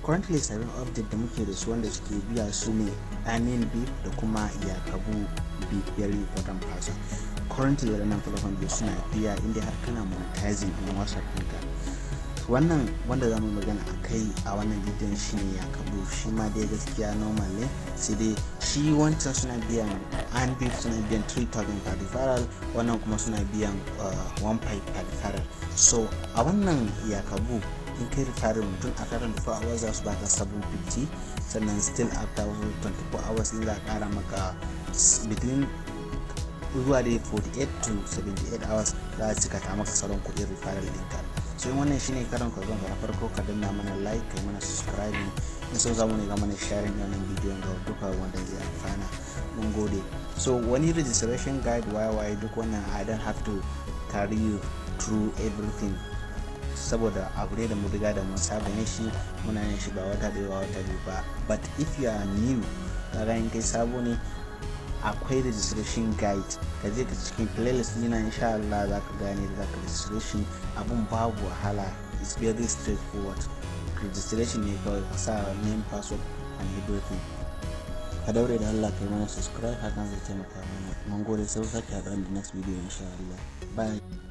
currently sabon update da muke da su wanda suke biya su ne earnn beef da kuma yakabu beef, very important person. Currently waɗannan platform biyu suna biya inda har kana monetizing in WhatsApp ɗinka. Wannan wanda zamu magana a kai a wannan bidiyon shine yakabu, shi ma dai gaskiya normal ne, sai dai shi wancan suna biyan earnn beef suna biyan 3,000 per referral, wannan kuma suna biyan 1,500 per referral. So a wannan yakabu in kai referral mutum a karan 24 hours za su baka 750, sannan still after 24 hours in za a kara maka between zuwa dai 48 to 78 hours za a cika ta maka sauran kuɗin referral ɗinka. So wannan shine karan ka zan ga farko, ka danna mana like, kai mana subscribe, in so zamu ne ga mana sharing wannan bidiyon ga duka wanda zai amfana. Mun gode. So wani registration guide why duk wannan I don't have to carry you through everything, saboda abu ne da mu riga da mun saba ne shi, muna yin shi ba wata biyu ba. But if you are new, kaga in kai sabo ne, akwai registration guide, ka je ka cikin playlist dina insha Allah za ka gane da zaka registration. Abun babu wahala, it's very straightforward. Registration ne kawai, ka sa name, password and everything. Ka daure da Allah kai mana subscribe, hakan zai taimaka mana. Mun gode, sai ka ga next video insha Allah. Bye.